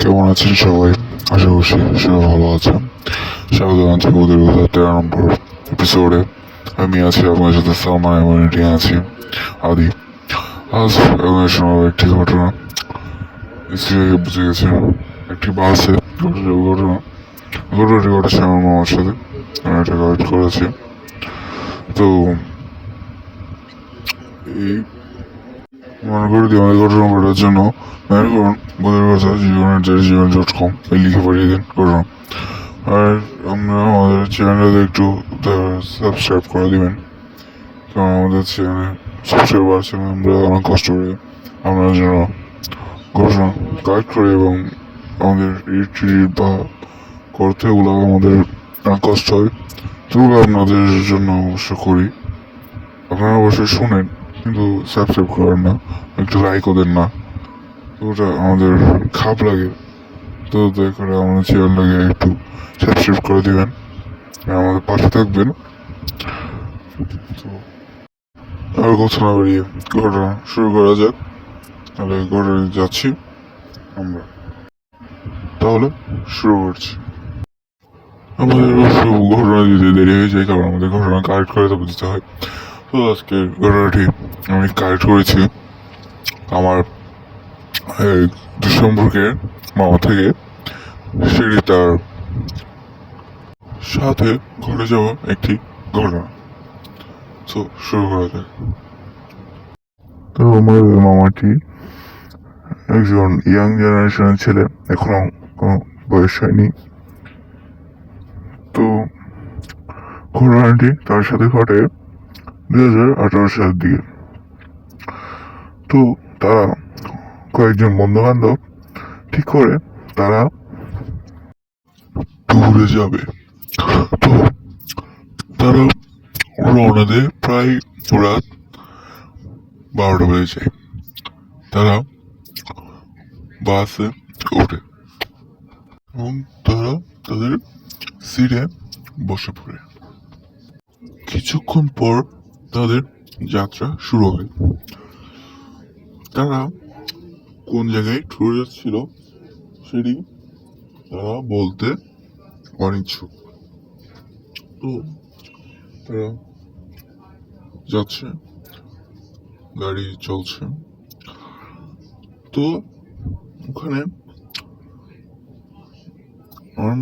কেমন আছেন সবাই? আশা করছি সবাই ভালো আছেন। স্বাগত জানাচ্ছি ওদের 13 নম্বর এপিসোডে। আমি আছি আপনার সাথে সালমান এবং এটি আছি আদি। আজ আপনাদের শোনাবো একটি ঘটনা। স্ত্রীকে বুঝে গেছে একটি বাসে ঘটনাটি ঘটেছে আমার মামার সাথে। আমি এটা কালেক্ট করেছি। তো এই মনে করে দিই আমাদের ঘটনা ঘটার জন্য মেল করুন বোধের কথা জীবন.com লিখে পাঠিয়ে দিন ঘটনা। আর আমরা আমাদের চ্যানেলে একটু সাবস্ক্রাইব করে দিবেন, কারণ আমাদের চ্যানেলে সাবস্ক্রাইব বাড়ছে না। আমরা অনেক কষ্ট করে আপনার জন্য ঘটনা কালেক্ট করি এবং আমাদের এডিট বা করতে ওগুলো আমাদের অনেক কষ্ট হয়, তো ওগুলো আপনাদের জন্য অবশ্য করি। আপনারা অবশ্যই শুনেন কিন্তু সাবস্ক্রাইব করেন না, একটু লাইকও দেন না, তো ওটা আমাদের খারাপ লাগে। তো দয়া করে আমাদের চ্যানেলটাকে একটু সাবস্ক্রাইব করে দিবেন আর আমাদের পাশে থাকবেন। তো আর কথা না বাড়িয়ে ঘটনা শুরু করা যাক। তাহলে ঘটনা যাচ্ছি আমরা, তাহলে শুরু করছি। আমাদের সব ঘটনা দিতে দেরি হয়ে যায়, কারণ আমাদের ঘটনা কালেক্ট করে তো বুঝতে হয়। তো আজকের ঘটনাটি আমি কালেক্ট করেছি আমার এক দুঃসম্পর্কের মামা থেকে। সেটি তার সাথে ঘটে যাওয়া একটি ঘটনা। তো শুরু করা যাক। তো আমার মামাটি একজন ইয়াং জেনারেশনের ছেলে, এখনো কোনো বয়স হয়নি। তো ঘটনাটি তার সাথে ঘটে 2018 সালের দিকে। তো তারা কয়েকজন বন্ধু বান্ধব ঠিক করে তারা ট্যুরে যাবে। তো তারা রওনা দেয় প্রায় রাত 12টা বেজে যায়। তারা বাসে ওঠে এবং তারা তাদের সিটে বসে পড়ে। কিছুক্ষণ পর তাদের যাত্রা শুরু হয়। তারা কোন জায়গায় ট্যুরে যাচ্ছিল সেটি তারা বলতে অনিচ্ছুক। তো তারা যাচ্ছে, গাড়ি চলছে। তো ওখানে আমার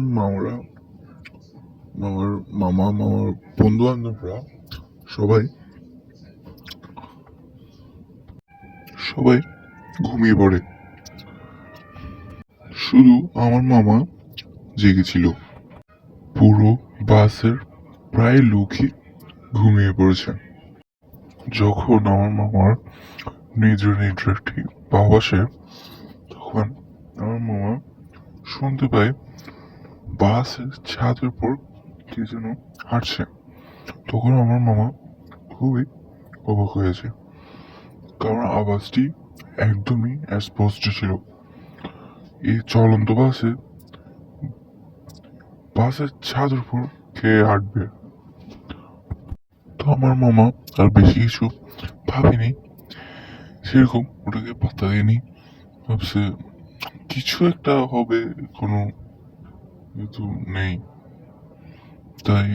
মামার বন্ধু বান্ধবরা সবাই ঘুমিয়ে পড়ে। শুধু আমার মামা জেগেছিল। পুরো বাসের প্রায় লোকই ঘুমিয়ে পড়েছে। যখন আমার মামার নিজের একটি পা বসে, তখন আমার মামা শুনতে পায় বাসের ছাদের উপর কে যেন হাঁটছে। তখন আমার মামা খুবই অবাক হয়েছে, কারণ আওয়াজটি একদমই স্পষ্ট ছিল। এই চলন্ত বাসের ছাদের উপর কে হাঁটবে? তো আমার মামা আর বেশি কিছু ভাবেনি, সেরকম ওটাকে পাত্তা দেয়নি। ভাবছে কিছু একটা হবে, কোনো কিছু নেই, তাই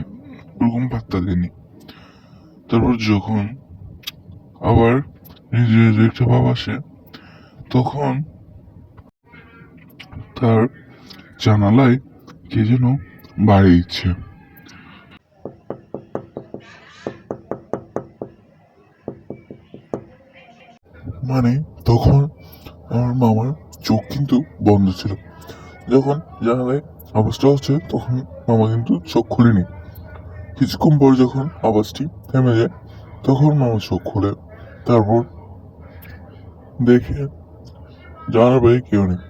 ওরকম পাত্তা দেয়নি। তারপর যখন আবার নিজের একটা ভাব আসে, তখন তার জানালায় কে যেন বাড়ি দিচ্ছে। মানে তখন আমার মামার চোখ কিন্তু বন্ধ ছিল। যখন জানালায় আওয়াজটা হচ্ছে, তখন মামা কিন্তু চোখ খুলেনি। কিছুক্ষণ পর যখন আওয়াজটি থেমে যায়, তখন মামা চোখ খুলে। তারপর দেখে জানার বাইরে কেউ নেই।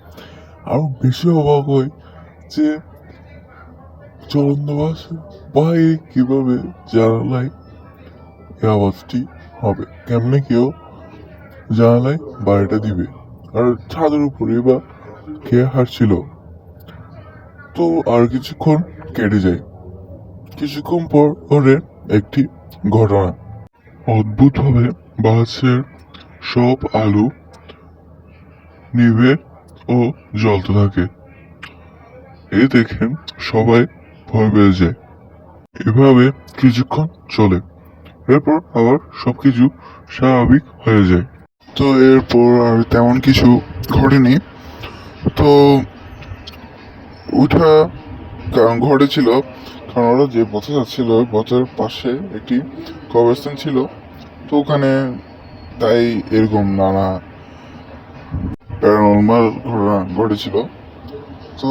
আরো বেশি অবাক হয় যে চলন্ত বাসে বাইরে কিভাবে জানালায় এই আওয়াজটি হবে, কেমনে কেউ জানালায় বাড়িটা দিবে, আর ছাদের উপরে বা কে হাঁটছিল। তো আর কিছুক্ষণ কেটে যায়। কিছুক্ষণ পর ঘটে একটি ঘটনা। অদ্ভুতভাবে বাসের সব আলো নিভে ও জ্বলতে থাকে। এ দেখে সবাই ভয় পেয়ে যায়। এভাবে কিছুক্ষণ চলে, এরপর আবার সবকিছু স্বাভাবিক হয়ে যায়। তো এরপর আর তেমন কিছু ঘটেনি। তো ওইটা কারণ ঘটেছিল, কারণ ওরা যে পথে যাচ্ছিল ওই পথের পাশে একটি কবরস্থান ছিল। তো ওখানে তাই এরকম নানা প্যারানর্মাল ঘটনা ঘটেছিল। তো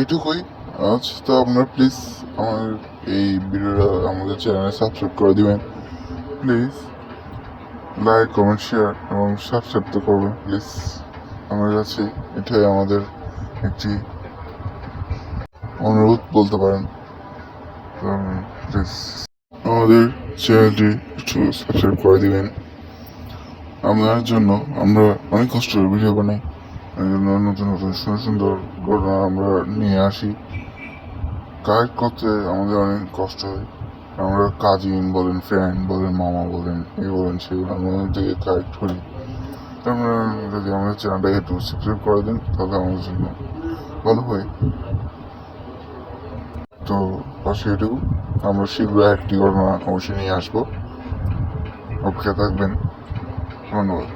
এইটুকুই আজ। তো আপনার প্লিজ আমার এই ভিডিওটা আমাদের চ্যানেলে সাবস্ক্রাইব করে দিবেন প্লিজ। লাইক কমেন্ট শেয়ার এবং সাবস্ক্রাইব তো করবেন প্লিজ আমার কাছে। এটাই আমাদের একটি অনুরোধ বলতে পারেন। প্লিজ আমাদের চ্যানেলটি একটু সাবস্ক্রাইব করে দিবেন। আপনার জন্য আমরা অনেক কষ্ট করে ভিডিও বানাই, এই জন্য নতুন নতুন সুন্দর সুন্দর ঘটনা আমরা নিয়ে আসি। কালেক্ট করতে আমাদের অনেক কষ্ট হয়। আমরা কাজিন বলেন, ফ্রেন্ড বলেন, মামা বলেন, এই বলেন সেগুলো আমরা থেকে কালেক্ট করি। তো আমরা যদি আমাদের চ্যানেলটাকে একটু সাবস্ক্রাইব করে দেন তাহলে আমাদের জন্য ভালো হয়। তো পাশে এটুকু, আমরা শীঘ্রই একটি ঘটনা অবশ্যই নিয়ে আসবো। অপেক্ষা থাকবেন। ধন্যবাদ।